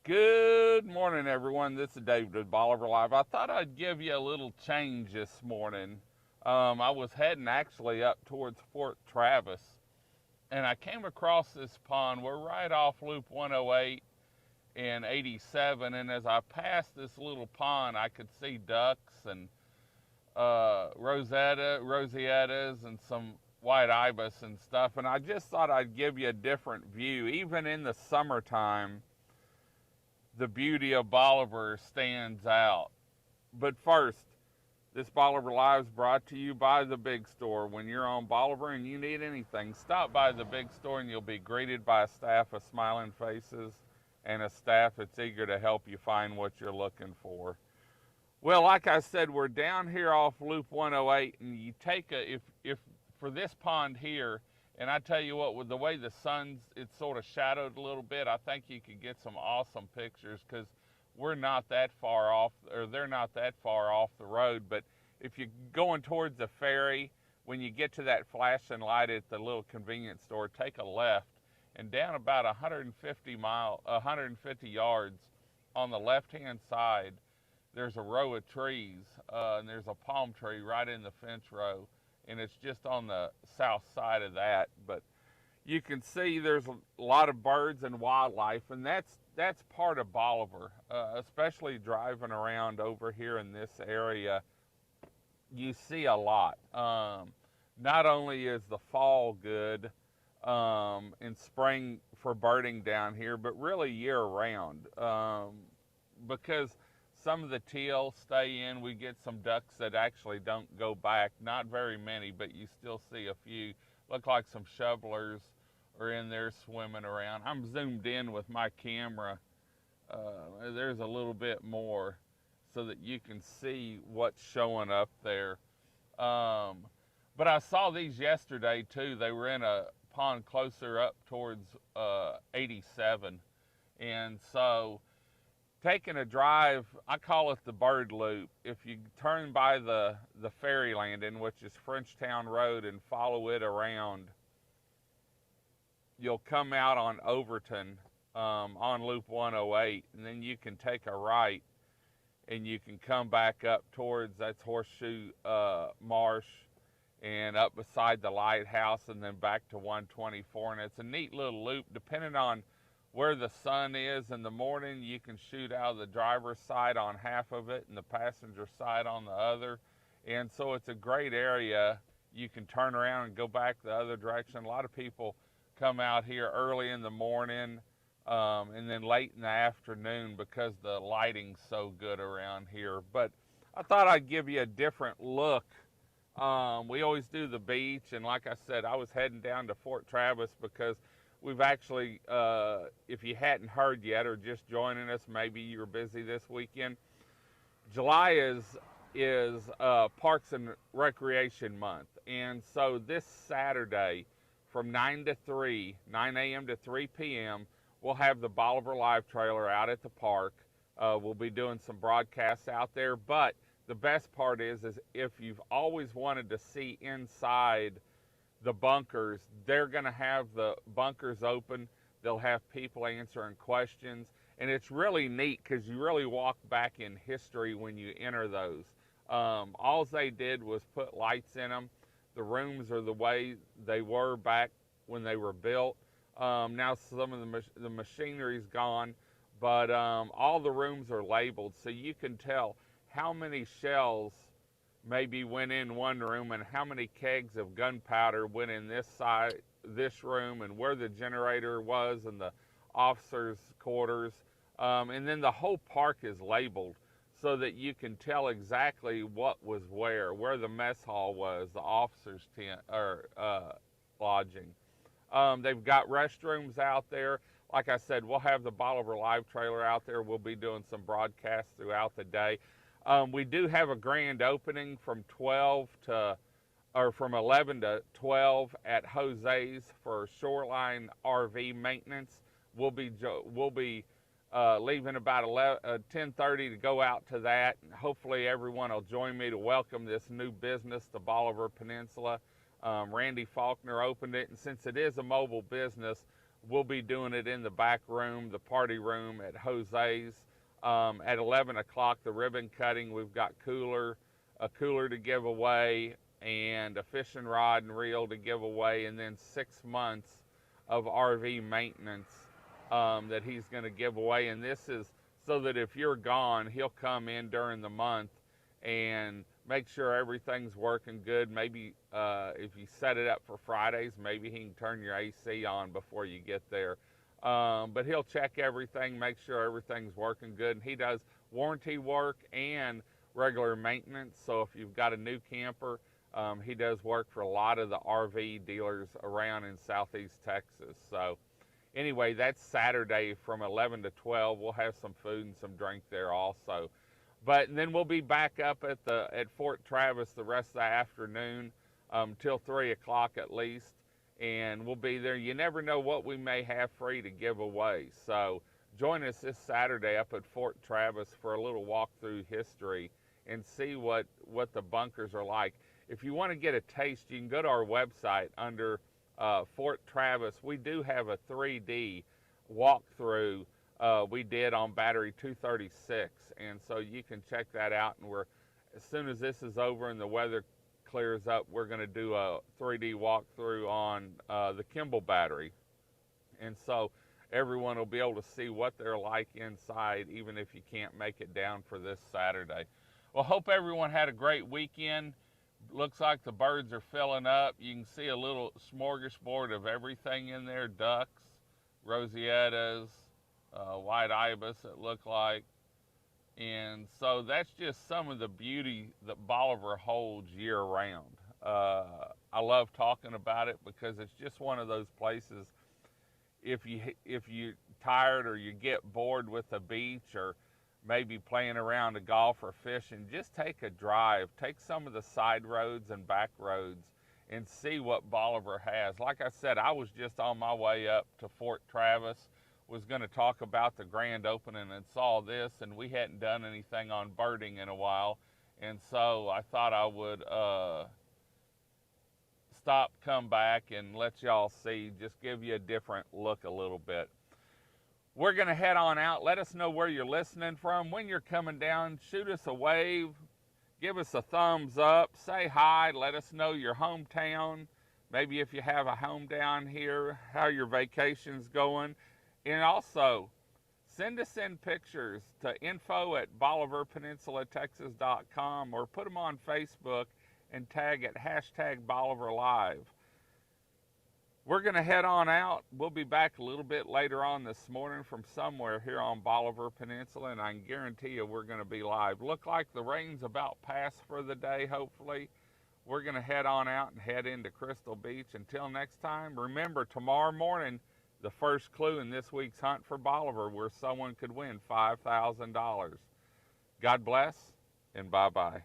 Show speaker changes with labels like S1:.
S1: Good morning, everyone. This is David with Bolivar Live. I thought I'd give you a little change this morning. I was heading actually up towards Fort Travis, and I came across this pond. We're right off Loop 108 and 87, and as I passed this little pond, I could see ducks and rosettas, and some white ibis and stuff. And I just thought I'd give you a different view. Even in the summertime, the beauty of Bolivar stands out. But first, this Bolivar Live is brought to you by the Big Store. When you're on Bolivar and you need anything, stop by the Big Store and you'll be greeted by a staff of smiling faces and a staff that's eager to help you find what you're looking for. Well, like I said, we're down here off Loop 108, and you take if for this pond here, and I tell you what, with the way the it's sort of shadowed a little bit, I think you could get some awesome pictures because we're not that far off, or they're not that far off the road. But if you're going towards the ferry, when you get to that flashing light at the little convenience store, take a left, and down about 150 yards on the left-hand side, there's a row of trees, and there's a palm tree right in the fence row, and it's just on the south side of that. But you can see there's a lot of birds and wildlife, and that's part of Bolivar, especially driving around over here in this area. You see a lot. Not only is the fall good in spring for birding down here, but really year round, because some of the teal stay in. We get some ducks that actually don't go back. Not very many, but you still see a few. Look like some shovelers are in there swimming around. I'm zoomed in with my camera. There's a little bit more so that you can see what's showing up there. But I saw these yesterday too. They were in a pond closer up towards 87. And so taking a drive, I call it the bird loop. If you turn by the ferry landing, which is Frenchtown Road, and follow it around, you'll come out on Overton on Loop 108, and then you can take a right and you can come back up towards, that's Horseshoe Marsh, and up beside the lighthouse, and then back to 124. And it's a neat little loop. Depending on where the sun is in the morning, you can shoot out of the driver's side on half of it and the passenger side on the other. And so it's a great area. You can turn around and go back the other direction. A lot of people come out here early in the morning and then late in the afternoon because the lighting's so good around here. But I thought I'd give you a different look. We always do the beach, and like I said, I was heading down to Fort Travis because we've actually, if you hadn't heard yet or just joining us, maybe you were busy this weekend, July is Parks and Recreation Month. And so this Saturday from 9 a.m. to 3 p.m., we'll have the Bolivar Live trailer out at the park. We'll be doing some broadcasts out there. But the best part is if you've always wanted to see inside the bunkers, they're going to have the bunkers open. They'll have people answering questions, and it's really neat because you really walk back in history when you enter those. All they did was put lights in them. The rooms are the way they were back when they were built. Now some of the machinery's gone, but all the rooms are labeled, so you can tell how many shells maybe went in one room and how many kegs of gunpowder went in this room, and where the generator was and the officers' quarters. And then the whole park is labeled so that you can tell exactly what was where the mess hall was, the officers' tent or lodging. They've got restrooms out there. Like I said, we'll have the Bolivar Live trailer out there. We'll be doing some broadcasts throughout the day. We do have a grand opening from 11 to 12 at Jose's for shoreline RV maintenance. We'll be leaving about 10:30 to go out to that. And hopefully everyone will join me to welcome this new business, the Bolivar Peninsula. Randy Faulkner opened it, and since it is a mobile business, We'll be doing it in the back room, the party room at Jose's. At 11 o'clock, the ribbon cutting. We've got a cooler to give away, and a fishing rod and reel to give away, and then 6 months of RV maintenance that he's going to give away. And this is so that if you're gone, he'll come in during the month and make sure everything's working good. Maybe if you set it up for Fridays, maybe he can turn your AC on before you get there. But he'll check everything, make sure everything's working good. And he does warranty work and regular maintenance. So if you've got a new camper, he does work for a lot of the RV dealers around in Southeast Texas. So anyway, that's Saturday from 11 to 12. We'll have some food and some drink there also. But then we'll be back up at Fort Travis the rest of the afternoon till 3 o'clock at least, and we'll be there. You never know what we may have free to give away. So join us this Saturday up at Fort Travis for a little walk through history and see what the bunkers are like. If you want to get a taste, you can go to our website under Fort Travis. We do have a 3D walkthrough we did on Battery 236, and so you can check that out. And as soon as this is over and the weather clears up, we're going to do a 3D walkthrough on the Kimball battery, and so everyone will be able to see what they're like inside, even if you can't make it down for this Saturday. Well, hope everyone had a great weekend. Looks like the birds are filling up. You can see a little smorgasbord of everything in there: ducks, roseatas, white ibis, it looked like. And so that's just some of the beauty that Bolivar holds year round. I love talking about it because it's just one of those places, if you're tired or you get bored with the beach or maybe playing around to golf or fishing, just take a drive, take some of the side roads and back roads and see what Bolivar has. Like I said, I was just on my way up to Fort Travis, was going to talk about the grand opening, and saw this, and we hadn't done anything on birding in a while, and so I thought I would stop, come back, and let y'all see, just give you a different look a little bit. We're going to head on out. Let us know where you're listening from. When you're coming down, shoot us a wave, give us a thumbs up, say hi, let us know your hometown, maybe if you have a home down here, how your vacation's going. And also, send us in pictures to info@BolivarPeninsulaTexas.com, or put them on Facebook and tag at #BolivarLive. We're going to head on out. We'll be back a little bit later on this morning from somewhere here on Bolivar Peninsula, and I can guarantee you we're going to be live. Look like the rain's about past for the day, hopefully. We're going to head on out and head into Crystal Beach. Until next time, remember, tomorrow morning, the first clue in this week's Hunt for Bolivar, where someone could win $5,000. God bless, and bye-bye.